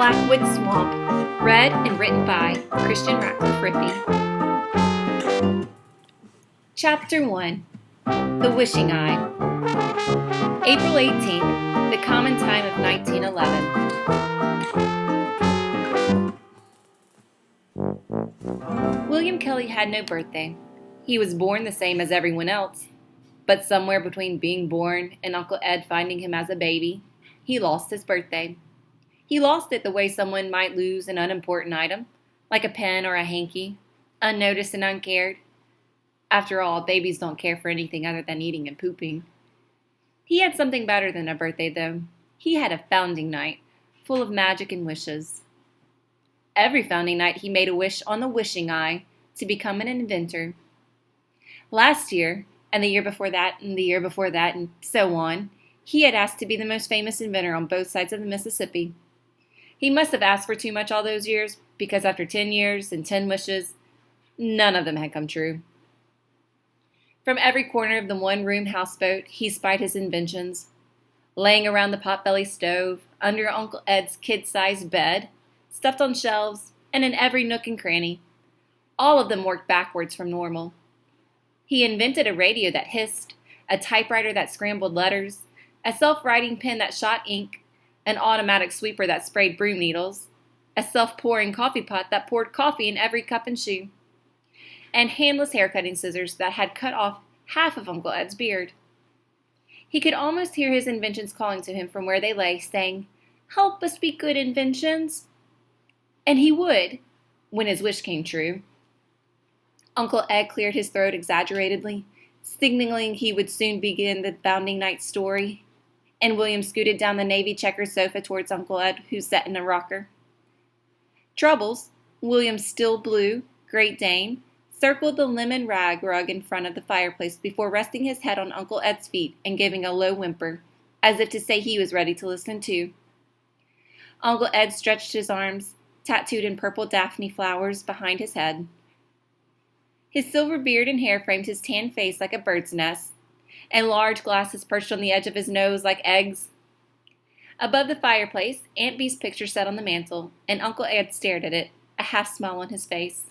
Blackwood Swamp, read and written by Christian Ratcliffe Rippy. Chapter 1. The Wishing Eye. April 18th, the common time of 1911. William Kelly had no birthday. He was born the same as everyone else, but somewhere between being born and Uncle Ed finding him as a baby, he lost his birthday. He lost it the way someone might lose an unimportant item, like a pen or a hanky, unnoticed and uncared. After all, babies don't care for anything other than eating and pooping. He had something better than a birthday, though. He had a founding night, full of magic and wishes. Every founding night he made a wish on the wishing eye to become an inventor. Last year, and the year before that, and the year before that, and so on, he had asked to be the most famous inventor on both sides of the Mississippi. He must have asked for too much all those years, because after 10 years and 10 wishes, none of them had come true. From every corner of the one-room houseboat, he spied his inventions, laying around the potbelly stove, under Uncle Ed's kid-sized bed, stuffed on shelves, and in every nook and cranny. All of them worked backwards from normal. He invented a radio that hissed, a typewriter that scrambled letters, a self-writing pen that shot ink, an automatic sweeper that sprayed broom needles, a self-pouring coffee pot that poured coffee in every cup and shoe, and handless hair-cutting scissors that had cut off half of Uncle Ed's beard. He could almost hear his inventions calling to him from where they lay, saying, "Help us be good inventions." And he would, when his wish came true. Uncle Ed cleared his throat exaggeratedly, signaling he would soon begin the founding night story, and William scooted down the navy checker sofa towards Uncle Ed, who sat in a rocker. Troubles, William's still blue Great Dane, circled the lemon rag rug in front of the fireplace before resting his head on Uncle Ed's feet and giving a low whimper, as if to say he was ready to listen too. Uncle Ed stretched his arms, tattooed in purple daphne flowers, behind his head. His silver beard and hair framed his tan face like a bird's nest, and large glasses perched on the edge of his nose like eggs. Above the fireplace, Aunt Bee's picture sat on the mantel, and Uncle Ed stared at it, a half-smile on his face.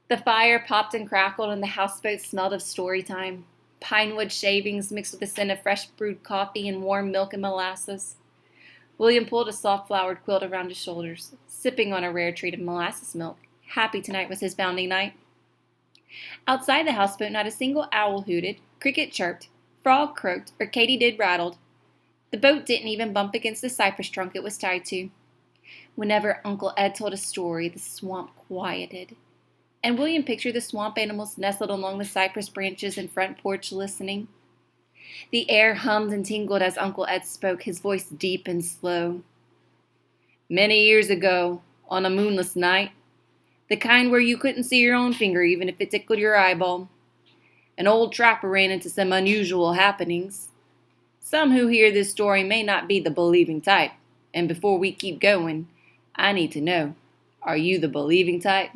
The fire popped and crackled, and the houseboat smelled of story time, pinewood shavings mixed with the scent of fresh brewed coffee and warm milk and molasses. William pulled a soft flowered quilt around his shoulders, sipping on a rare treat of molasses milk. Happy tonight was his founding night. Outside the houseboat, not a single owl hooted, cricket chirped, frog croaked, or katydid rattled. The boat didn't even bump against the cypress trunk it was tied to. Whenever Uncle Ed told a story, the swamp quieted, and William pictured the swamp animals nestled along the cypress branches and front porch listening. The air hummed and tingled as Uncle Ed spoke, his voice deep and slow. "Many years ago, on a moonless night, the kind where you couldn't see your own finger even if it tickled your eyeball, an old trapper ran into some unusual happenings. Some who hear this story may not be the believing type, and before we keep going, I need to know, are you the believing type?"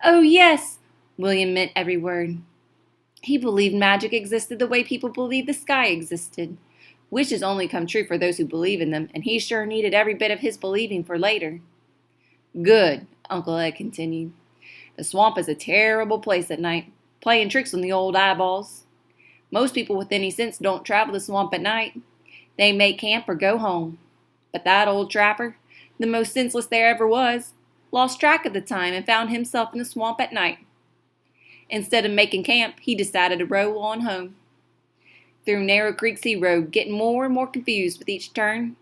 "Oh, yes," William meant every word. He believed magic existed the way people believed the sky existed. Wishes only come true for those who believe in them, and he sure needed every bit of his believing for later. "Good," Uncle Ed continued. "The swamp is a terrible place at night, playing tricks on the old eyeballs. Most people with any sense don't travel the swamp at night. They make camp or go home. But that old trapper, the most senseless there ever was, lost track of the time and found himself in the swamp at night. Instead of making camp, he decided to row on home. Through narrow creeks he rode, getting more and more confused with each turn.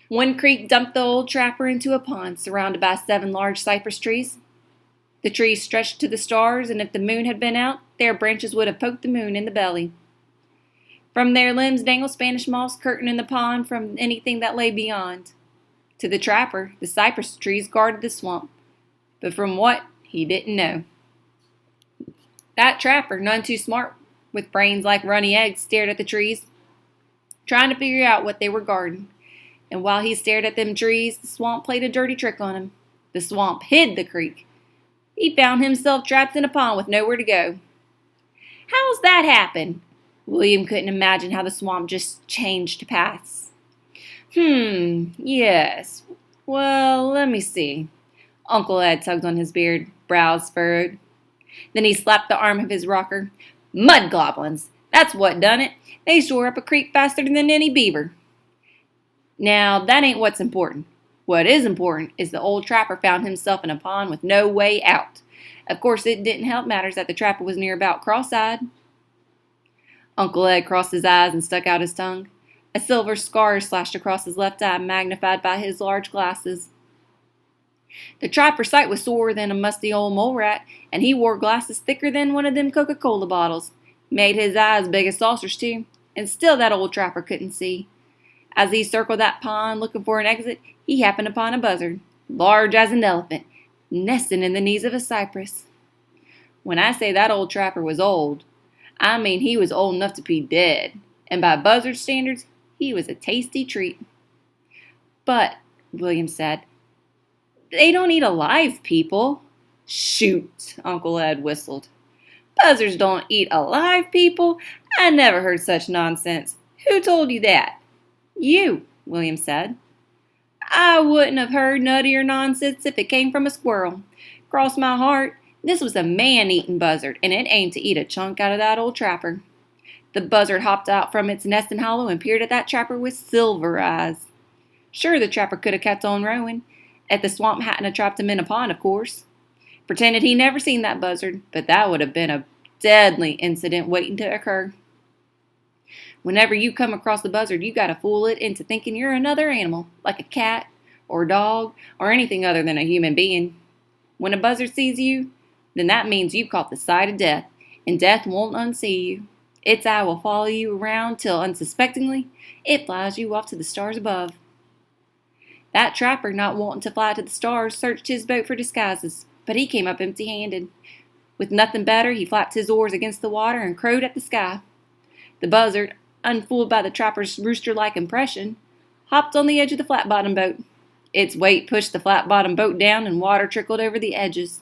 One creek dumped the old trapper into a pond surrounded by 7 large cypress trees. The trees stretched to the stars, and if the moon had been out, their branches would have poked the moon in the belly. From their limbs dangled Spanish moss, curtaining the pond from anything that lay beyond. To the trapper, the cypress trees guarded the swamp, but from what, he didn't know. That trapper, none too smart, with brains like runny eggs, stared at the trees, trying to figure out what they were guarding. And while he stared at them trees, the swamp played a dirty trick on him. The swamp hid the creek. He found himself trapped in a pond with nowhere to go. How's that happen? William couldn't imagine how the swamp just changed paths. Yes. Well, let me see. Uncle Ed tugged on his beard, brows furrowed. Then he slapped the arm of his rocker. Mud goblins! That's what done it. They shore up a creek faster than any beaver. Now, that ain't what's important. What is important is the old trapper found himself in a pond with no way out. Of course, it didn't help matters that the trapper was near about cross-eyed. Uncle Ed crossed his eyes and stuck out his tongue. A silver scar slashed across his left eye, magnified by his large glasses. The trapper's sight was sorer than a musty old mole rat, and he wore glasses thicker than one of them Coca-Cola bottles. Made his eyes big as saucers, too, and still that old trapper couldn't see. As he circled that pond looking for an exit, he happened upon a buzzard, large as an elephant, nesting in the knees of a cypress. When I say that old trapper was old, I mean he was old enough to be dead, and by buzzard standards, he was a tasty treat. But, William said, they don't eat alive people. Shoot, Uncle Ed whistled. Buzzards don't eat alive people? I never heard such nonsense. Who told you that? You, William said. I wouldn't have heard nuttier nonsense if it came from a squirrel. Cross my heart, this was a man-eating buzzard, and it aimed to eat a chunk out of that old trapper. The buzzard hopped out from its nesting hollow and peered at that trapper with silver eyes. Sure, the trapper could have kept on rowing. If the swamp hadn't have trapped him in a pond, of course. Pretended he never seen that buzzard, but that would have been a deadly incident waiting to occur. Whenever you come across a buzzard, you gotta fool it into thinking you're another animal, like a cat, or a dog, or anything other than a human being. When a buzzard sees you, then that means you've caught the sight of death, and death won't unsee you. Its eye will follow you around till, unsuspectingly, it flies you off to the stars above. That trapper, not wanting to fly to the stars, searched his boat for disguises, but he came up empty-handed. With nothing better, he flapped his oars against the water and crowed at the sky. The buzzard, unfooled by the trapper's rooster-like impression, hopped on the edge of the flat-bottomed boat. Its weight pushed the flat-bottomed boat down and water trickled over the edges.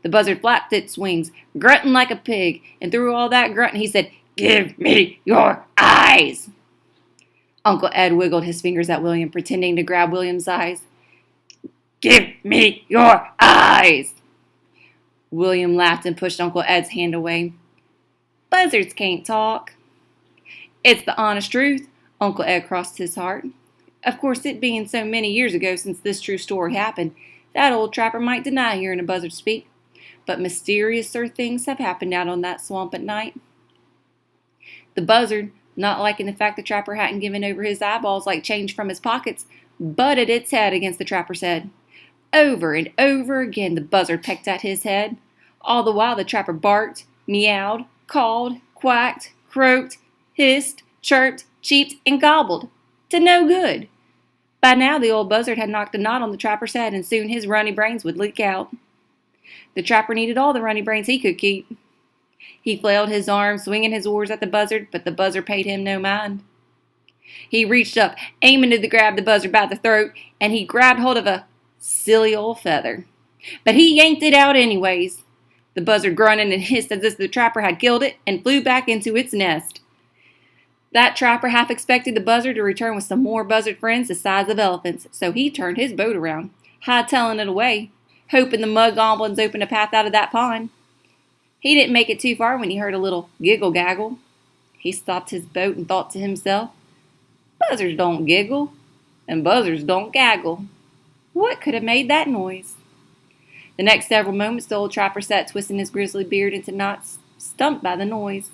The buzzard flapped its wings, grunting like a pig, and through all that grunting he said, "Give me your eyes!" Uncle Ed wiggled his fingers at William, pretending to grab William's eyes. "Give me your eyes!" William laughed and pushed Uncle Ed's hand away. "Buzzards can't talk." "It's the honest truth," Uncle Ed crossed his heart. Of course, it being so many years ago since this true story happened, that old trapper might deny hearing a buzzard speak. But mysteriouser things have happened out on that swamp at night. The buzzard, not liking the fact the trapper hadn't given over his eyeballs like change from his pockets, butted its head against the trapper's head. Over and over again the buzzard pecked at his head. All the while the trapper barked, meowed, called, quacked, croaked, hissed, chirped, cheeped, and gobbled. To no good. By now the old buzzard had knocked a knot on the trapper's head, and soon his runny brains would leak out. The trapper needed all the runny brains he could keep. He flailed his arms, swinging his oars at the buzzard, but the buzzard paid him no mind. He reached up, aiming to grab the buzzard by the throat, and he grabbed hold of a silly old feather. But he yanked it out anyways. The buzzard grunted and hissed as if the trapper had killed it, and flew back into its nest. That trapper half expected the buzzard to return with some more buzzard friends the size of elephants, so he turned his boat around, hightailing it away, hoping the mud goblins opened a path out of that pond. He didn't make it too far when he heard a little giggle-gaggle. He stopped his boat and thought to himself, "Buzzards don't giggle, and buzzards don't gaggle. What could have made that noise?" The next several moments the old trapper sat twisting his grizzly beard into knots, stumped by the noise.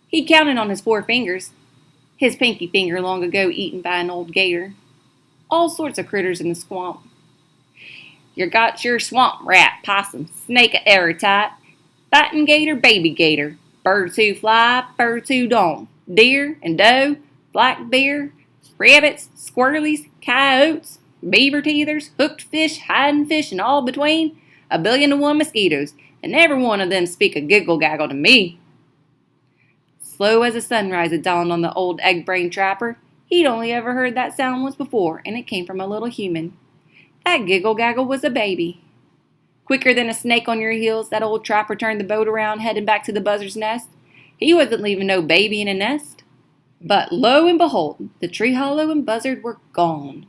He counted on his 4 fingers, his pinky finger long ago eaten by an old gator. All sorts of critters in the swamp. You got your swamp rat, possum, snake a every type, fighting gator, baby gator, birds who fly, birds who don't, deer and doe, black bear, rabbits, squirrelies, coyotes, beaver teethers, hooked fish, hiding fish, and all between, 1,000,001 mosquitoes, and every one of them speak a giggle-gaggle to me. Slow as a sunrise it dawned on the old egg-brained trapper. He'd only ever heard that sound once before, and it came from a little human. That giggle-gaggle was a baby. Quicker than a snake on your heels, that old trapper turned the boat around, heading back to the buzzard's nest. He wasn't leaving no baby in a nest. But lo and behold, the tree hollow and buzzard were gone.